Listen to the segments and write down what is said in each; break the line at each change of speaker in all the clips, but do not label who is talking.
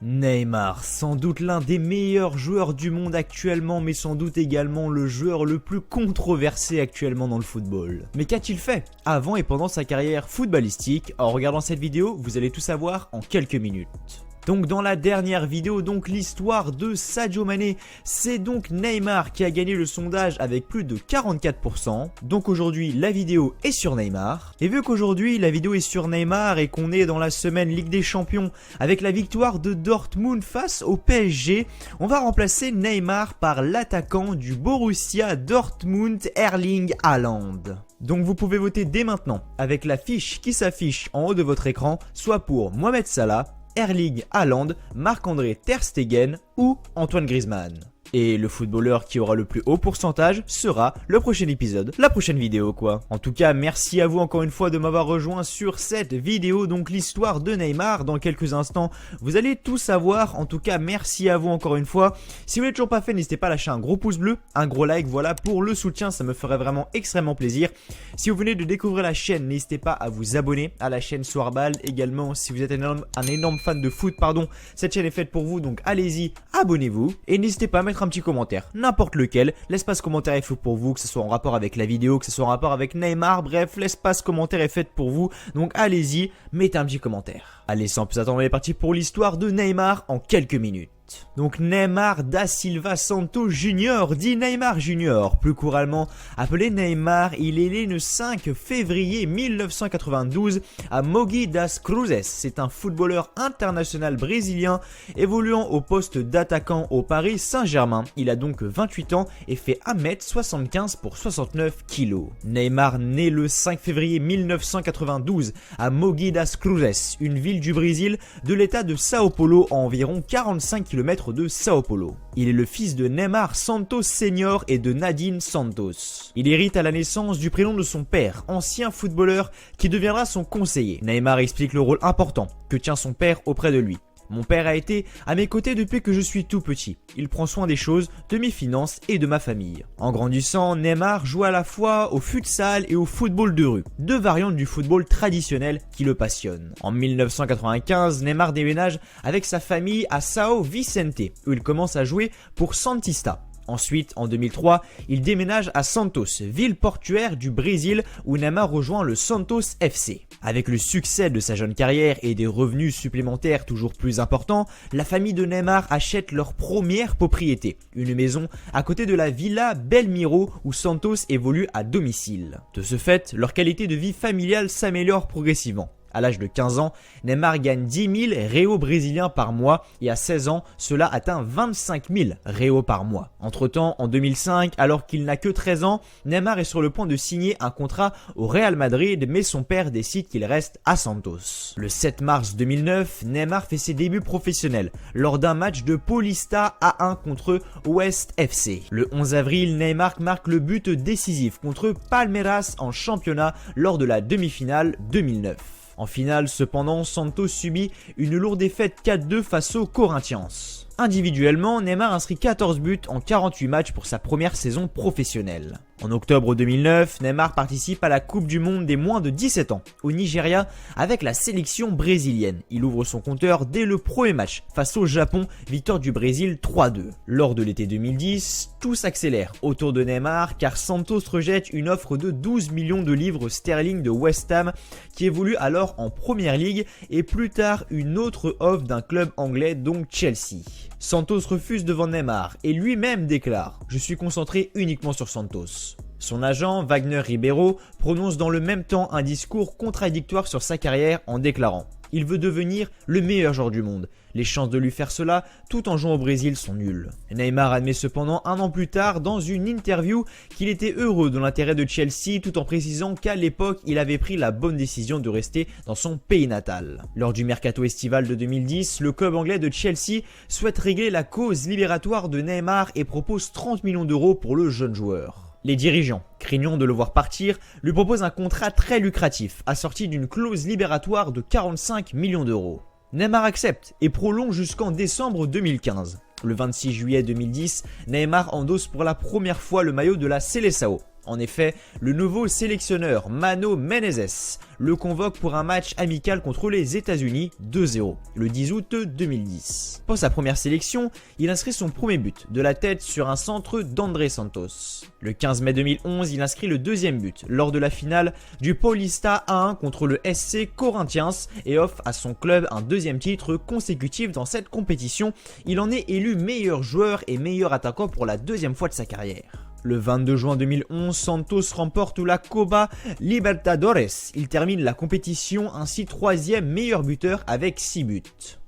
Neymar, sans doute l'un des meilleurs joueurs du monde actuellement, mais sans doute également le joueur le plus controversé actuellement dans le football. Mais qu'a-t-il fait avant et pendant sa carrière footballistique? En regardant cette vidéo, vous allez tout savoir en quelques minutes. Donc dans la dernière vidéo, l'histoire de Sadio Mané, c'est donc Neymar qui a gagné le sondage avec plus de 44%. Donc aujourd'hui la vidéo est sur Neymar. Et vu qu'aujourd'hui la vidéo est sur Neymar et qu'on est dans la semaine Ligue des Champions avec la victoire de Dortmund face au PSG, on va remplacer Neymar par l'attaquant du Borussia Dortmund, Erling Haaland. Donc vous pouvez voter dès maintenant avec la fiche qui s'affiche en haut de votre écran, soit pour Mohamed Salah, Erling Haaland, Marc-André Ter Stegen ou Antoine Griezmann. Et le footballeur qui aura le plus haut pourcentage sera le prochain épisode, la prochaine vidéo quoi. En tout cas, merci à vous encore une fois de m'avoir rejoint sur cette vidéo, donc l'histoire de Neymar. Dans quelques instants, vous allez tout savoir. En tout cas, merci à vous encore une fois. Si vous l'avez toujours pas fait, n'hésitez pas à lâcher un gros pouce bleu, un gros like, voilà, pour le soutien, ça me ferait vraiment extrêmement plaisir. Si vous venez de découvrir la chaîne, n'hésitez pas à vous abonner à la chaîne Soirbal. Également, si vous êtes un énorme fan de foot, cette chaîne est faite pour vous, donc allez-y, abonnez-vous. Et n'hésitez pas à mettre un petit commentaire, n'importe lequel. L'espace commentaire est fait pour vous, que ce soit en rapport avec la vidéo, que ce soit en rapport avec Neymar, bref, l'espace commentaire est fait pour vous. Donc allez-y, mettez un petit commentaire. Allez, sans plus attendre, on est parti pour l'histoire de Neymar en quelques minutes. Donc Neymar da Silva Santos Jr, dit Neymar Jr, plus couramment appelé Neymar, il est né le 5 février 1992 à Mogi das Cruzes. C'est un footballeur international brésilien évoluant au poste d'attaquant au Paris Saint-Germain. Il a donc 28 ans et fait 1m75 pour 69 kg. Neymar né le 5 février 1992 à Mogi das Cruzes, une ville du Brésil de l'état de Sao Paulo, à environ 45 km de Sao Paulo. Il est le fils de Neymar Santos Senior et de Nadine Santos. Il hérite à la naissance du prénom de son père, ancien footballeur qui deviendra son conseiller. Neymar explique le rôle important que tient son père auprès de lui. Mon père a été à mes côtés depuis que je suis tout petit. Il prend soin des choses, de mes finances et de ma famille. En grandissant, Neymar joue à la fois au futsal et au football de rue, deux variantes du football traditionnel qui le passionnent. En 1995, Neymar déménage avec sa famille à Sao Vicente, où il commence à jouer pour Santista. Ensuite, en 2003, il déménage à Santos, ville portuaire du Brésil où Neymar rejoint le Santos FC. Avec le succès de sa jeune carrière et des revenus supplémentaires toujours plus importants, la famille de Neymar achète leur première propriété, une maison à côté de la Villa Belmiro où Santos évolue à domicile. De ce fait, leur qualité de vie familiale s'améliore progressivement. À l'âge de 15 ans, Neymar gagne 10 000 réaux brésiliens par mois et à 16 ans, cela atteint 25 000 réaux par mois. Entre-temps, en 2005, alors qu'il n'a que 13 ans, Neymar est sur le point de signer un contrat au Real Madrid, mais son père décide qu'il reste à Santos. Le 7 mars 2009, Neymar fait ses débuts professionnels lors d'un match de Paulista A1 contre West FC. Le 11 avril, Neymar marque le but décisif contre Palmeiras en championnat lors de la demi-finale 2009. En finale, cependant, Santos subit une lourde défaite 4-2 face aux Corinthians. Individuellement, Neymar inscrit 14 buts en 48 matchs pour sa première saison professionnelle. En octobre 2009, Neymar participe à la Coupe du Monde des moins de 17 ans au Nigeria avec la sélection brésilienne. Il ouvre son compteur dès le premier match face au Japon, victoire du Brésil 3-2. Lors de l'été 2010, tout s'accélère autour de Neymar car Santos rejette une offre de 12 millions de livres sterling de West Ham qui évolue alors en Première Ligue et plus tard une autre offre d'un club anglais donc Chelsea. Santos refuse devant Neymar et lui-même déclare « Je suis concentré uniquement sur Santos ». Son agent, Wagner Ribeiro, prononce dans le même temps un discours contradictoire sur sa carrière en déclarant « Il veut devenir le meilleur joueur du monde. Les chances de lui faire cela tout en jouant au Brésil sont nulles. » Neymar admet cependant un an plus tard dans une interview qu'il était heureux de l'intérêt de Chelsea tout en précisant qu'à l'époque il avait pris la bonne décision de rester dans son pays natal. Lors du mercato estival de 2010, le club anglais de Chelsea souhaite régler la cause libératoire de Neymar et propose 30 millions d'euros pour le jeune joueur. Les dirigeants, craignant de le voir partir, lui proposent un contrat très lucratif, assorti d'une clause libératoire de 45 millions d'euros. Neymar accepte et prolonge jusqu'en décembre 2015. Le 26 juillet 2010, Neymar endosse pour la première fois le maillot de la Seleção. En effet, le nouveau sélectionneur Mano Menezes le convoque pour un match amical contre les États-Unis 2-0, le 10 août 2010. Pour sa première sélection, il inscrit son premier but de la tête sur un centre d'André Santos. Le 15 mai 2011, il inscrit le deuxième but lors de la finale du Paulista 1 contre le SC Corinthians et offre à son club un deuxième titre consécutif dans cette compétition. Il en est élu meilleur joueur et meilleur attaquant pour la deuxième fois de sa carrière. Le 22 juin 2011, Santos remporte la Copa Libertadores. Il termine la compétition ainsi troisième meilleur buteur avec 6 buts.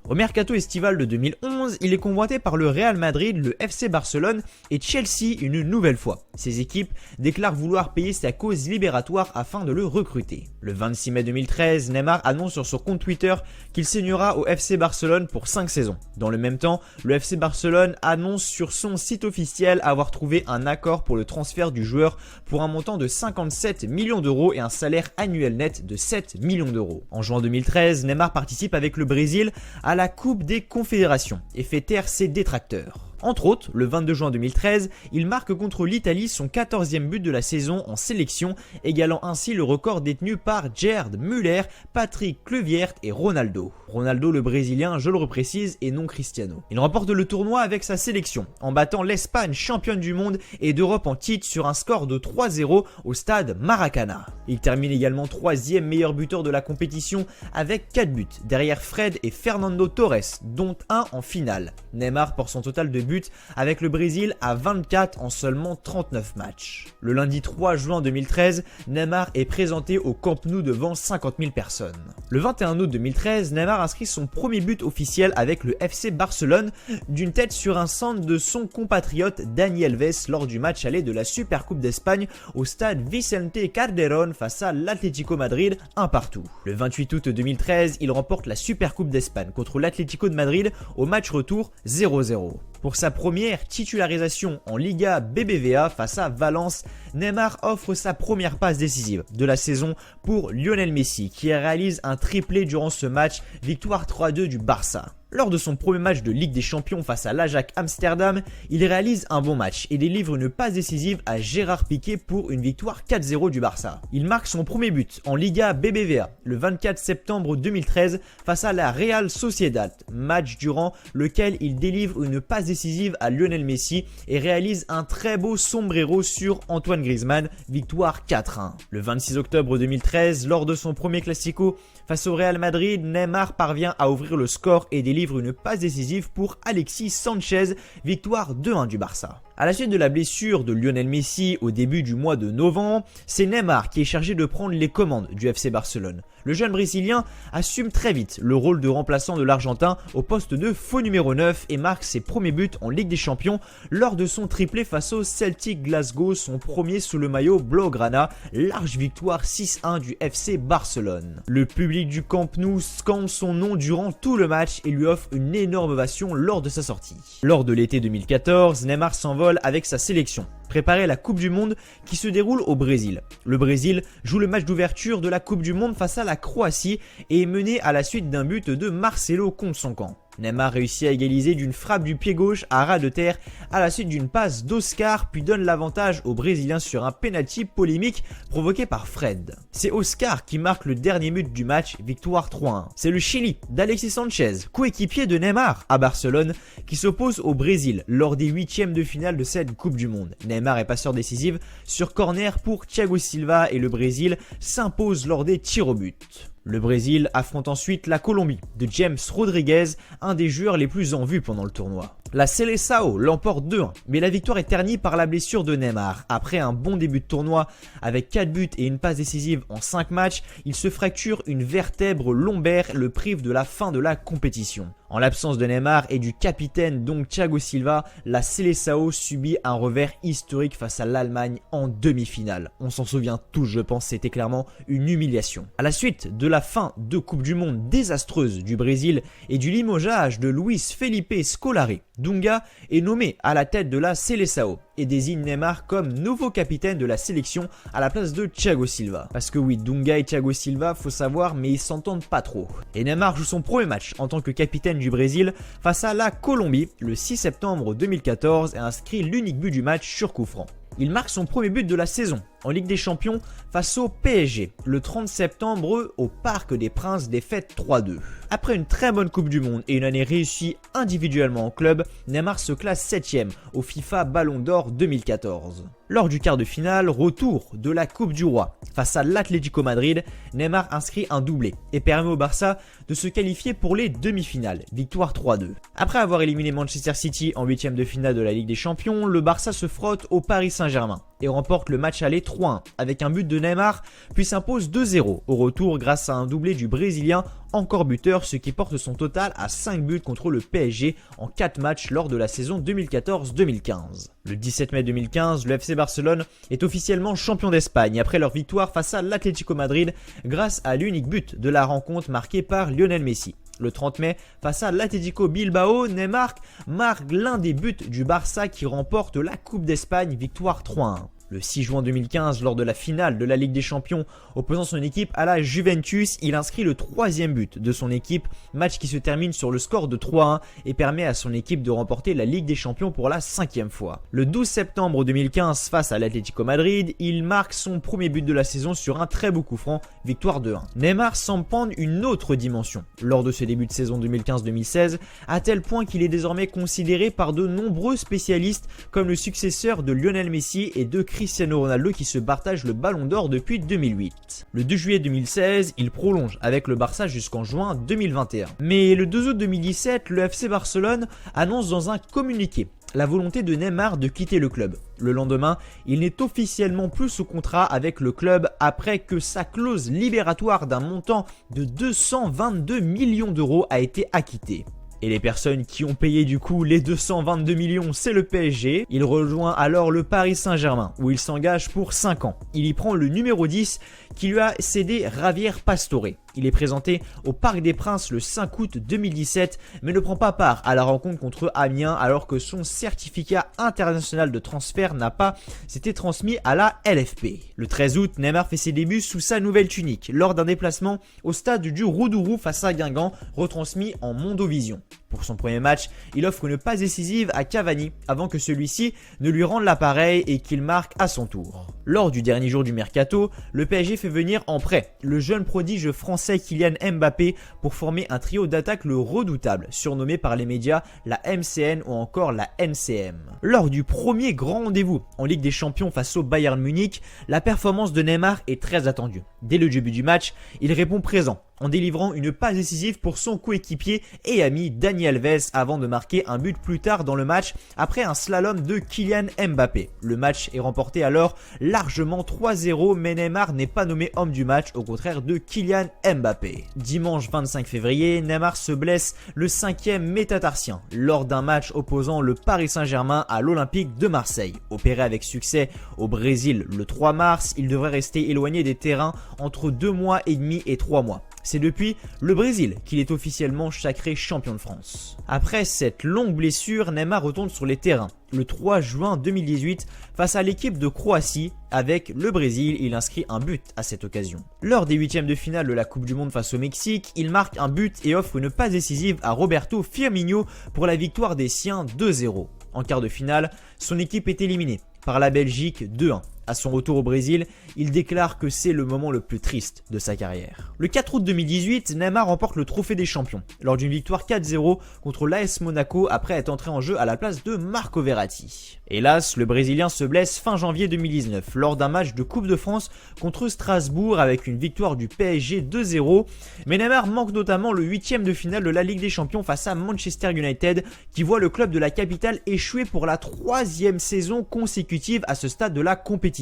Au mercato estival de 2011, il est convoité par le Real Madrid, le FC Barcelone et Chelsea une nouvelle fois. Ces équipes déclarent vouloir payer sa cause libératoire afin de le recruter. Le 26 mai 2013, Neymar annonce sur son compte Twitter qu'il signera au FC Barcelone pour 5 saisons. Dans le même temps, le FC Barcelone annonce sur son site officiel avoir trouvé un accord pour le transfert du joueur pour un montant de 57 millions d'euros et un salaire annuel net de 7 millions d'euros. En juin 2013, Neymar participe avec le Brésil à la Coupe des Confédérations et fait taire ses détracteurs. Entre autres, le 22 juin 2013, il marque contre l'Italie son 14e but de la saison en sélection, égalant ainsi le record détenu par Gerd Müller, Patrick Kluivert et Ronaldo. Ronaldo le Brésilien, je le reprécise, et non Cristiano. Il remporte le tournoi avec sa sélection, en battant l'Espagne championne du monde et d'Europe en titre sur un score de 3-0 au stade Maracana. Il termine également 3e meilleur buteur de la compétition avec 4 buts, derrière Fred et Fernando Torres, dont un en finale. Neymar porte son total de buts avec le Brésil à 24 en seulement 39 matchs. Le lundi 3 juin 2013, Neymar est présenté au Camp Nou devant 50 000 personnes. Le 21 août 2013, Neymar inscrit son premier but officiel avec le FC Barcelone d'une tête sur un centre de son compatriote Dani Alves lors du match aller de la Supercoupe d'Espagne au stade Vicente Calderón face à l'Atlético Madrid 1-1. Le 28 août 2013, il remporte la Supercoupe d'Espagne contre l'Atlético de Madrid au match retour 0-0. Pour sa première titularisation en Liga BBVA face à Valence, Neymar offre sa première passe décisive de la saison pour Lionel Messi qui réalise un triplé durant ce match, victoire 3-2 du Barça. Lors de son premier match de Ligue des Champions face à l'Ajax Amsterdam, il réalise un bon match et délivre une passe décisive à Gérard Piqué pour une victoire 4-0 du Barça. Il marque son premier but en Liga BBVA le 24 septembre 2013 face à la Real Sociedad, match durant lequel il délivre une passe décisive à Lionel Messi et réalise un très beau sombrero sur Antoine Griezmann, victoire 4-1. Le 26 octobre 2013, lors de son premier Classico face au Real Madrid, Neymar parvient à ouvrir le score et délivre une passe décisive pour Alexis Sanchez, victoire 2-1 du Barça. À la suite de la blessure de Lionel Messi au début du mois de novembre, c'est Neymar qui est chargé de prendre les commandes du FC Barcelone. Le jeune Brésilien assume très vite le rôle de remplaçant de l'Argentin au poste de faux numéro 9 et marque ses premiers buts en Ligue des Champions lors de son triplé face au Celtic Glasgow, son premier sous le maillot blaugrana, large victoire 6-1 du FC Barcelone. Le public du Camp Nou scande son nom durant tout le match et lui offre une énorme ovation lors de sa sortie. Lors de l'été 2014, Neymar s'envole avec sa sélection, préparer la Coupe du Monde qui se déroule au Brésil. Le Brésil joue le match d'ouverture de la Coupe du Monde face à la Croatie et est mené à la suite d'un but de Marcelo contre son camp. Neymar réussit à égaliser d'une frappe du pied gauche à ras de terre à la suite d'une passe d'Oscar puis donne l'avantage aux Brésiliens sur un penalty polémique provoqué par Fred. C'est Oscar qui marque le dernier but du match, victoire 3-1. C'est le Chili d'Alexis Sanchez, coéquipier de Neymar à Barcelone, qui s'oppose au Brésil lors des huitièmes de finale de cette Coupe du Monde. Neymar est passeur décisif sur corner pour Thiago Silva et le Brésil s'impose lors des tirs au but. Le Brésil affronte ensuite la Colombie de James Rodriguez, un des joueurs les plus en vue pendant le tournoi. La Seleção l'emporte 2-1, mais la victoire est ternie par la blessure de Neymar. Après un bon début de tournoi avec 4 buts et une passe décisive en 5 matchs, il se fracture une vertèbre lombaire, le prive de la fin de la compétition. En l'absence de Neymar et du capitaine donc Thiago Silva, la Seleção subit un revers historique face à l'Allemagne en demi-finale. On s'en souvient tous, je pense, c'était clairement une humiliation. À la suite de la fin de Coupe du Monde désastreuse du Brésil et du limogeage de Luis Felipe Scolari, Dunga est nommé à la tête de la Seleção et désigne Neymar comme nouveau capitaine de la sélection à la place de Thiago Silva. Parce que oui, Dunga et Thiago Silva, faut savoir, mais ils s'entendent pas trop. Et Neymar joue son premier match en tant que capitaine du Brésil face à la Colombie le 6 septembre 2014 et inscrit l'unique but du match sur coup franc. Il marque son premier but de la saison en Ligue des Champions face au PSG le 30 septembre au Parc des Princes, défaite 3-2. Après une très bonne Coupe du Monde et une année réussie individuellement en club, Neymar se classe 7ème au FIFA Ballon d'Or 2014. Lors du quart de finale, retour de la Coupe du Roi face à l'Atlético Madrid, Neymar inscrit un doublé et permet au Barça de se qualifier pour les demi-finales, victoire 3-2. Après avoir éliminé Manchester City en 8ème de finale de la Ligue des Champions, le Barça se frotte au Paris Saint-Germain et remporte le match aller 3-1 avec un but de Neymar, puis s'impose 2-0 au retour grâce à un doublé du Brésilien, encore buteur, ce qui porte son total à 5 buts contre le PSG en 4 matchs lors de la saison 2014-2015. Le 17 mai 2015, le FC Barcelone est officiellement champion d'Espagne après leur victoire face à l'Atlético Madrid grâce à l'unique but de la rencontre marqué par Lionel Messi. Le 30 mai, face à l'Atlético Bilbao, Neymar marque l'un des buts du Barça qui remporte la Coupe d'Espagne, victoire 3-1. Le 6 juin 2015, lors de la finale de la Ligue des Champions, opposant son équipe à la Juventus, il inscrit le 3e but de son équipe, match qui se termine sur le score de 3-1 et permet à son équipe de remporter la Ligue des Champions pour la 5e fois. Le 12 septembre 2015, face à l'Atlético Madrid, il marque son premier but de la saison sur un très beau coup franc, victoire 2-1. Neymar semble prendre une autre dimension lors de ce début de saison 2015-2016, à tel point qu'il est désormais considéré par de nombreux spécialistes comme le successeur de Lionel Messi et de Cristiano Ronaldo qui se partagent le Ballon d'Or depuis 2008. Le 2 juillet 2016, il prolonge avec le Barça jusqu'en juin 2021. Mais le 2 août 2017, le FC Barcelone annonce dans un communiqué la volonté de Neymar de quitter le club. Le lendemain, il n'est officiellement plus sous contrat avec le club après que sa clause libératoire d'un montant de 222 millions d'euros a été acquittée. Et les personnes qui ont payé du coup les 222 millions, c'est le PSG. Il rejoint alors le Paris Saint-Germain où il s'engage pour 5 ans. Il y prend le numéro 10 qui lui a cédé Javier Pastore. Il est présenté au Parc des Princes le 5 août 2017 mais ne prend pas part à la rencontre contre Amiens alors que son certificat international de transfert n'a pas été transmis à la LFP. Le 13 août, Neymar fait ses débuts sous sa nouvelle tunique lors d'un déplacement au stade du Roudourou face à Guingamp, retransmis en Mondovision. Pour son premier match, il offre une passe décisive à Cavani avant que celui-ci ne lui rende l'appareil et qu'il marque à son tour. Lors du dernier jour du mercato, le PSG fait venir en prêt le jeune prodige français Kylian Mbappé pour former un trio d'attaque le redoutable, surnommé par les médias la MCN ou encore la NCM. Lors du premier grand rendez-vous en Ligue des Champions face au Bayern Munich, la performance de Neymar est très attendue. Dès le début du match, il répond présent en délivrant une passe décisive pour son coéquipier et ami Dani Alves avant de marquer un but plus tard dans le match après un slalom de Kylian Mbappé. Le match est remporté alors largement 3-0 mais Neymar n'est pas nommé homme du match au contraire de Kylian Mbappé. Dimanche 25 février, Neymar se blesse le 5e métatarsien lors d'un match opposant le Paris Saint-Germain à l'Olympique de Marseille. Opéré avec succès au Brésil le 3 mars, il devrait rester éloigné des terrains entre 2 mois et demi et 3 mois. C'est depuis le Brésil qu'il est officiellement sacré champion de France. Après cette longue blessure, Neymar retourne sur les terrains le 3 juin 2018 face à l'équipe de Croatie. Avec le Brésil, il inscrit un but à cette occasion. Lors des 8e de finale de la Coupe du Monde face au Mexique, il marque un but et offre une passe décisive à Roberto Firmino pour la victoire des siens 2-0. En quart de finale, son équipe est éliminée par la Belgique 2-1. À son retour au Brésil, il déclare que c'est le moment le plus triste de sa carrière. Le 4 août 2018, Neymar remporte le trophée des champions lors d'une victoire 4-0 contre l'AS Monaco après être entré en jeu à la place de Marco Verratti. Hélas, le Brésilien se blesse fin janvier 2019 lors d'un match de Coupe de France contre Strasbourg avec une victoire du PSG 2-0. Mais Neymar manque notamment le 8e de finale de la Ligue des Champions face à Manchester United qui voit le club de la capitale échouer pour la 3e saison consécutive à ce stade de la compétition.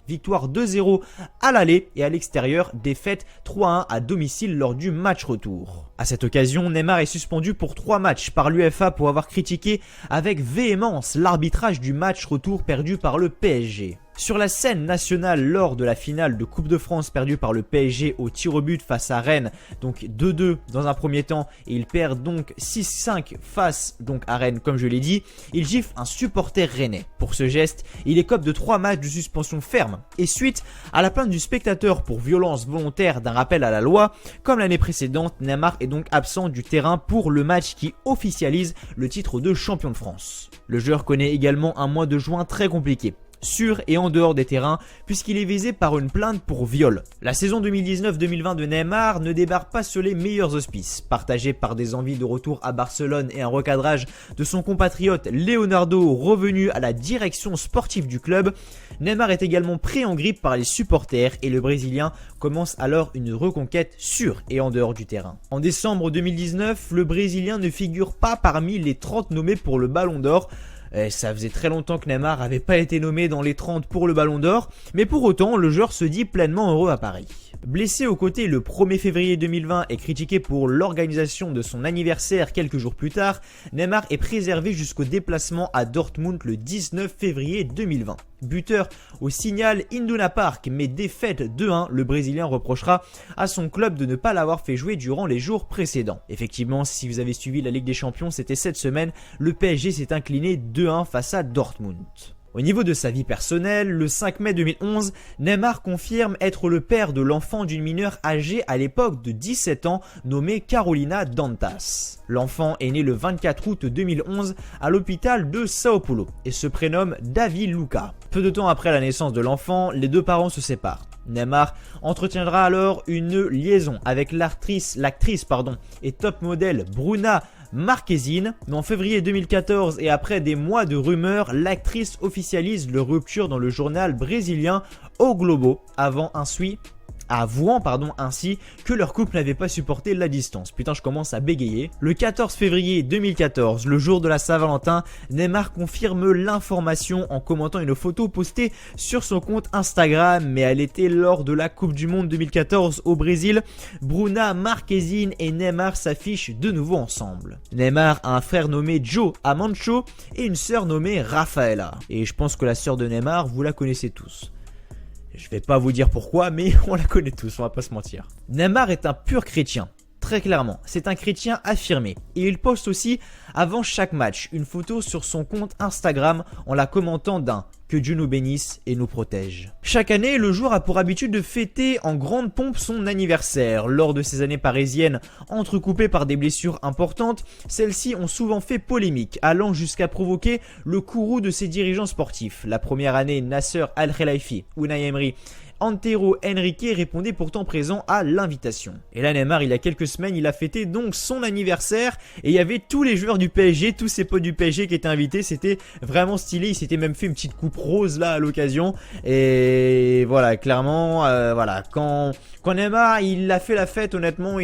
Victoire 2-0 à l'aller et à l'extérieur, défaite 3-1 à domicile lors du match retour. À cette occasion, Neymar est suspendu pour 3 matchs par l'UEFA pour avoir critiqué avec véhémence l'arbitrage du match retour perdu par le PSG. Sur la scène nationale lors de la finale de Coupe de France perdue par le PSG au tir au but face à Rennes, donc 2-2 dans un premier temps et il perd donc 6-5 face donc à Rennes comme je l'ai dit, il gifle un supporter rennais. Pour ce geste, il écope de 3 matchs de suspension ferme et suite à la plainte du spectateur pour violence volontaire d'un rappel à la loi, comme l'année précédente, Neymar est donc absent du terrain pour le match qui officialise le titre de champion de France. Le joueur connaît également un mois de juin très compliqué. sur et en dehors des terrains puisqu'il est visé par une plainte pour viol. La saison 2019-2020 de Neymar ne débarque pas sur les meilleurs auspices, partagé par des envies de retour à Barcelone et un recadrage de son compatriote Leonardo revenu à la direction sportive du club. Neymar est également pris en grippe par les supporters et le Brésilien commence alors une reconquête sur et en dehors du terrain. En décembre 2019, le Brésilien ne figure pas parmi les 30 nommés pour le Ballon d'Or. Ça faisait très longtemps que Neymar n'avait pas été nommé dans les 30 pour le Ballon d'Or, mais pour autant, le joueur se dit pleinement heureux à Paris. Blessé aux côtés le 1er février 2020 et critiqué pour l'organisation de son anniversaire quelques jours plus tard, Neymar est préservé jusqu'au déplacement à Dortmund le 19 février 2020. Buteur au Signal Iduna Park, mais défaite 2-1, le Brésilien reprochera à son club de ne pas l'avoir fait jouer durant les jours précédents. Effectivement, si vous avez suivi la Ligue des Champions, c'était cette semaine, le PSG s'est incliné 2-1 face à Dortmund. Au niveau de sa vie personnelle, le 5 mai 2011, Neymar confirme être le père de l'enfant d'une mineure âgée à l'époque de 17 ans nommée Carolina Dantas. L'enfant est né le 24 août 2011 à l'hôpital de Sao Paulo et se prénomme Davi Luca. Peu de temps après la naissance de l'enfant, les deux parents se séparent. Neymar entretiendra alors une liaison avec l'actrice et top modèle Bruna Marquezine, mais en février 2014 et après des mois de rumeurs, l'actrice officialise leur rupture dans le journal brésilien O Globo, avouant ainsi que leur couple n'avait pas supporté la distance. Putain, je commence à bégayer. Le 14 février 2014, le jour de la Saint-Valentin, Neymar confirme l'information en commentant une photo postée sur son compte Instagram, mais elle était lors de la Coupe du Monde 2014 au Brésil. Bruna Marquezine et Neymar s'affichent de nouveau ensemble. Neymar a un frère nommé Joe Amancho et une sœur nommée Rafaela. Et je pense que la sœur de Neymar, vous la connaissez tous. Je vais pas vous dire pourquoi, mais on la connaît tous, on va pas se mentir. Neymar est un pur chrétien, très clairement. C'est un chrétien affirmé. Et il poste aussi, avant chaque match, une photo sur son compte Instagram en la commentant d'un « Que Dieu nous bénisse et nous protège ». Chaque année, le joueur a pour habitude de fêter en grande pompe son anniversaire. Lors de ces années parisiennes, entrecoupées par des blessures importantes, celles-ci ont souvent fait polémique, allant jusqu'à provoquer le courroux de ses dirigeants sportifs. La première année, Nasser Al-Khelaifi, Unai Emery, Antero Henrique répondait pourtant présent à l'invitation. Et là Neymar, il y a quelques semaines, il a fêté donc son anniversaire et il y avait tous les joueurs du PSG, tous ses potes du PSG qui étaient invités, c'était vraiment stylé, il s'était même fait une petite coupe rose là à l'occasion et voilà, clairement, voilà, quand Neymar, il a fait la fête, honnêtement,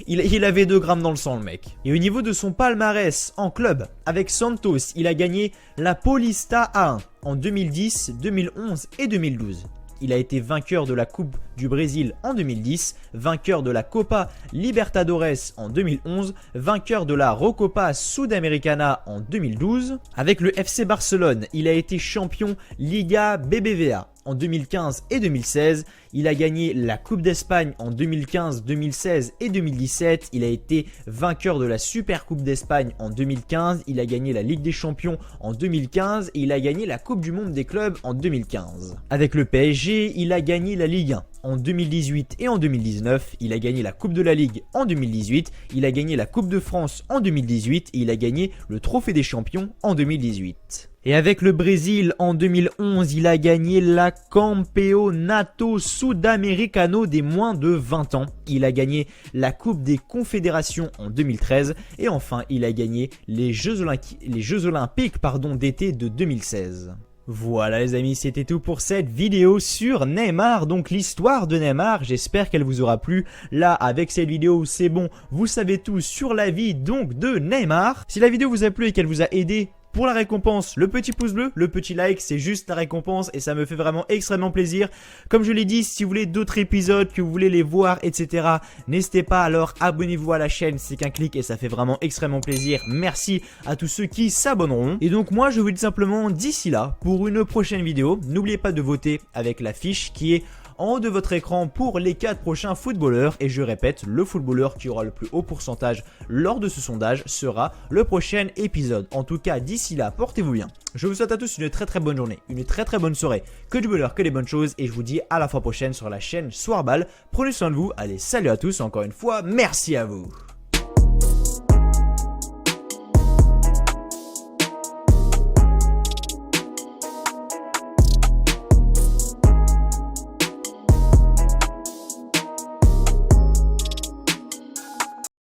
il avait 2 grammes dans le sang le mec. Et au niveau de son palmarès en club, avec Santos, il a gagné la Paulista A1 en 2010, 2011 et 2012. Il a été vainqueur de la Coupe du Brésil en 2010, vainqueur de la Copa Libertadores en 2011, vainqueur de la Recopa Sudamericana en 2012. Avec le FC Barcelone, il a été champion Liga BBVA en 2015 et 2016. Il a gagné la Coupe d'Espagne en 2015, 2016 et 2017. Il a été vainqueur de la Super Coupe d'Espagne en 2015. Il a gagné la Ligue des Champions en 2015 et il a gagné la Coupe du Monde des clubs en 2015. Avec le PSG, il a gagné la Ligue 1 en 2018 et en 2019. Il a gagné la Coupe de la Ligue en 2018. Il a gagné la Coupe de France en 2018 et il a gagné le Trophée des Champions en 2018. Et avec le Brésil, en 2011, il a gagné la Campeonato Sudamericano des moins de 20 ans. Il a gagné la Coupe des Confédérations en 2013. Et enfin, il a gagné les Jeux Olympiques d'été de 2016. Voilà les amis, c'était tout pour cette vidéo sur Neymar, donc l'histoire de Neymar, j'espère qu'elle vous aura plu. Là, avec cette vidéo, c'est bon, vous savez tout sur la vie donc de Neymar. Si la vidéo vous a plu et qu'elle vous a aidé, pour la récompense, le petit pouce bleu, le petit like, c'est juste la récompense et ça me fait vraiment extrêmement plaisir. Comme je l'ai dit, si vous voulez d'autres épisodes, que vous voulez les voir, etc., n'hésitez pas, alors abonnez-vous à la chaîne, c'est qu'un clic et ça fait vraiment extrêmement plaisir. Merci à tous ceux qui s'abonneront. Et donc moi, je vous dis simplement d'ici là, pour une prochaine vidéo, n'oubliez pas de voter avec la fiche qui est en haut de votre écran pour les 4 prochains footballeurs. Et je répète, le footballeur qui aura le plus haut pourcentage lors de ce sondage sera le prochain épisode. En tout cas, d'ici là, portez-vous bien. Je vous souhaite à tous une très bonne journée, une très bonne soirée, que du bonheur, que des bonnes choses. Et je vous dis à la fois prochaine sur la chaîne Soirball. Prenez soin de vous, allez, salut à tous, encore une fois, merci à vous.